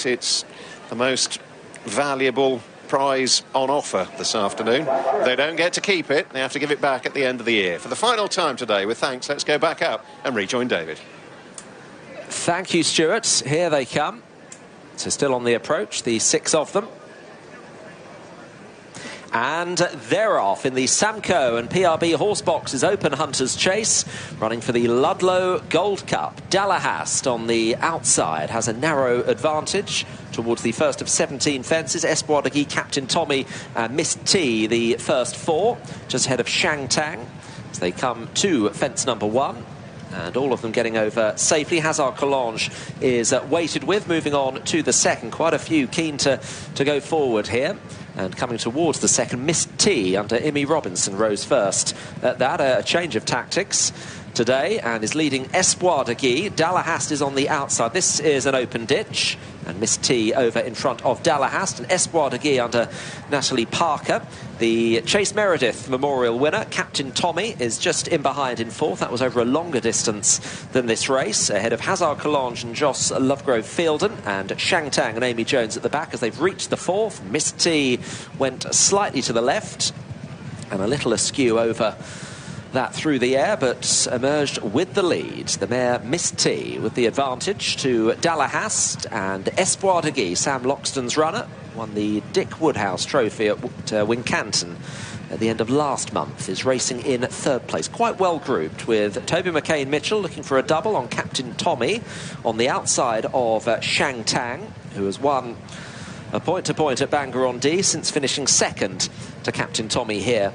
it's the most valuable prize on offer this afternoon. They don't get to keep it, they have to give it back at the end of the year. For the final time today, with thanks, let's go back up and rejoin David. Thank you, Stuart. Here they come. So still on the approach, the 6 of them. And they're off in the Samco and PRB horse boxes Open Hunters Chase, running for the Ludlow Gold Cup. Dallahast on the outside has a narrow advantage towards the first of 17 fences. Espoir de Guy, Captain Tommy and Miss T, the first 4, just ahead of Shang Tang as they come to fence number 1. And all of them getting over safely. Hazard Collonge is weighted with, moving on to the second. Quite a few keen to go forward here. And coming towards the second, Miss T under Imi Robinson rose first. At that, a change of tactics today and is leading Espoir de Guy. Dallahast is on the outside. This is an open ditch. And Miss T over in front of Dallahast. And Espoir de Guy under Natalie Parker. The Chase Meredith Memorial winner, Captain Tommy, is just in behind in 4th. That was over a longer distance than this race. Ahead of Hazard Collonge and Joss Lovegrove Fielden. And Shang Tang and Amy Jones at the back as they've reached the 4th. Miss T went slightly to the left and a little askew over that through the air, but emerged with the lead. The mare Miss T with the advantage to Dallahast, and Espoir de Guy, Sam Loxton's runner, won the Dick Woodhouse Trophy at Wincanton at the end of last month, is racing in 3rd place. Quite well grouped with Toby McCain-Mitchell looking for a double on Captain Tommy on the outside of Shang Tang, who has won a point-to-point at Bangor-on-Dee since finishing 2nd to Captain Tommy here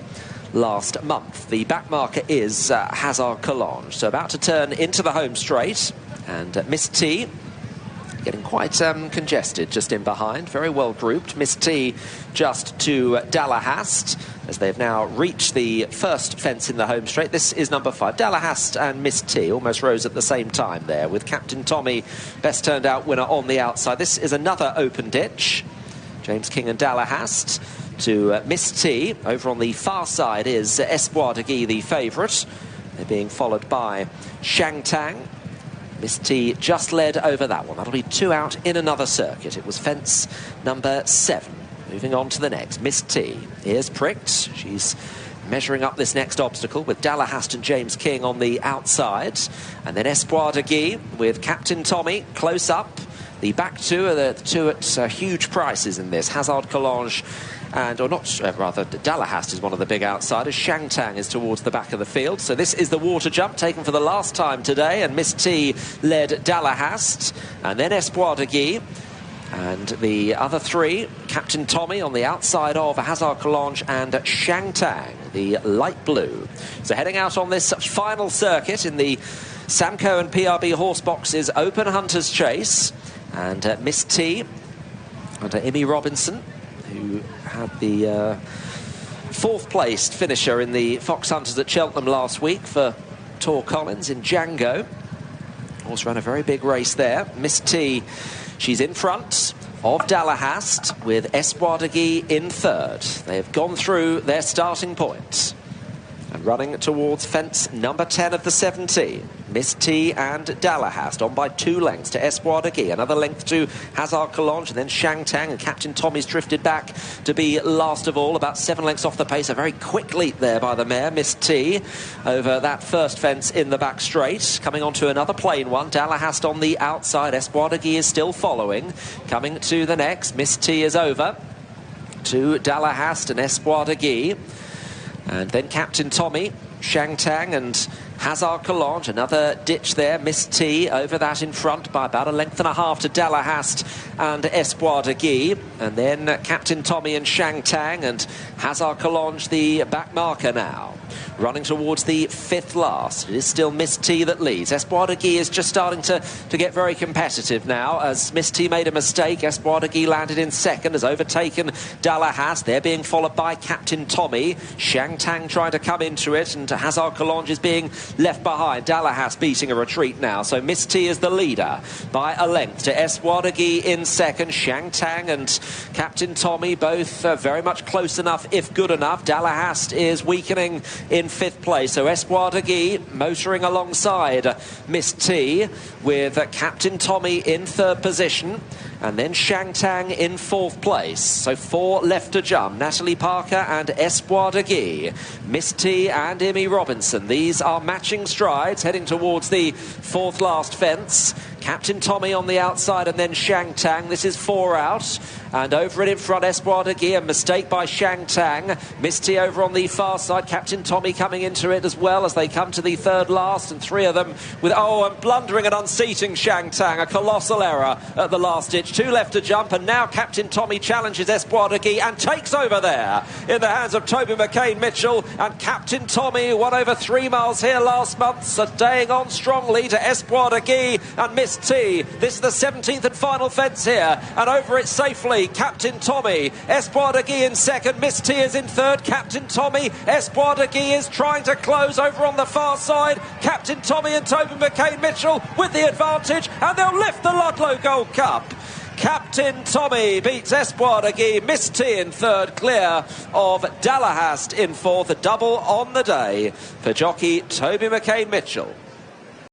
last month. The back marker is Hazard Collonge, so about to turn into the home straight, and Miss T getting quite congested just in behind, very well grouped. Miss T just to Dallahast as they've now reached the first fence in the home straight. This is number 5. Dallahast and Miss T almost rose at the same time there, with Captain Tommy best turned out winner on the outside. This is another open ditch. James King and Dallahast to Miss T. Over on the far side is Espoir de Guy, the favourite. They're being followed by Shang Tang. Miss T just led over that one. That'll be 2 out in another circuit. It was fence number 7. Moving on to the next. Miss T. Ears pricked. She's measuring up this next obstacle with Dallahast and James King on the outside. And then Espoir de Guy with Captain Tommy close up. The back 2 are the 2 at huge prices in this. Hazard Collonge Dallahast is one of the big outsiders. Shang Tang is towards the back of the field. So this is the water jump taken for the last time today, and Miss T led Dallahast, and then Espoir de Guy. And the other 3, Captain Tommy on the outside of Hazard Collonge and Shang Tang, the light blue. So heading out on this final circuit in the Samco and PRB horse boxes Open Hunters Chase, and Miss T under Imi Robinson, who had the 4th placed finisher in the Fox Hunters at Cheltenham last week for Tor Collins in Django. Also ran a very big race there. Miss T, she's in front of Dallahast with Espoir de Guy in 3rd. They have gone through their starting point and running towards fence number 10 of the 17. Miss T and Dallahast on by 2 lengths to Espoir de Guy. Another length to Hazard Collonge, and then Shang Tang, and Captain Tommy's drifted back to be last of all, about 7 lengths off the pace. A very quick leap there by the mare, Miss T, over that first fence in the back straight. Coming on to another plain one. Dallahast on the outside. Espoir de Guy is still following. Coming to the next. Miss T is over to Dallahast and Espoir de Guy. And then Captain Tommy, Shang Tang and Hazard Collonge. Another ditch there. Miss T over that in front by about 1.5 lengths to Dallahast and Espoir de Guy. And then Captain Tommy and Shang Tang and Hazard Collonge, the back marker now. Running towards the 5th last. It is still Miss T that leads. Espoir de Guy is just starting to get very competitive now. As Miss T made a mistake, Espoir de Guy landed in 2nd, has overtaken Dallahast. They're being followed by Captain Tommy. Shang Tang trying to come into it, and Hazard Collonge is being left behind. Dallahast beating a retreat now. So Miss T is the leader by a length to Espoir de Guy in 2nd. Shang Tang and Captain Tommy both very much close enough, if good enough. Dallahast is weakening in 5th place. So Espoir de Guy motoring alongside Miss T with Captain Tommy in 3rd position. and then Shang Tang in 4th place. So 4 left to jump. Natalie Parker and Espoir de Guy. Miss T and Imi Robinson. These are matching strides heading towards the 4th last fence. Captain Tommy on the outside and then Shang Tang. This is 4 out. And over it in front, Espoir de Guy. A mistake by Shang Tang. Miss T over on the far side. Captain Tommy coming into it as well as they come to the 3rd last. And 3 of them with, and blundering and unseating Shang Tang. A colossal error at the last ditch. 2 left to jump. And now Captain Tommy challenges Espoir de Guy and takes over there in the hands of Toby McCain-Mitchell. And Captain Tommy won over 3 miles here last month. So staying on strongly to Espoir de Guy and Miss T. This is the 17th and final fence here. And over it safely, Captain Tommy. Espoir de Guy in 2nd. Miss T is in 3rd. Captain Tommy. Espoir de Guy is trying to close over on the far side. Captain Tommy and Toby McCain-Mitchell with the advantage. And they'll lift the Ludlow Gold Cup. Captain Tommy beats Espoir de Guy. Miss T in 3rd, clear of Dallahast in 4th. A double on the day for jockey Toby McCain-Mitchell.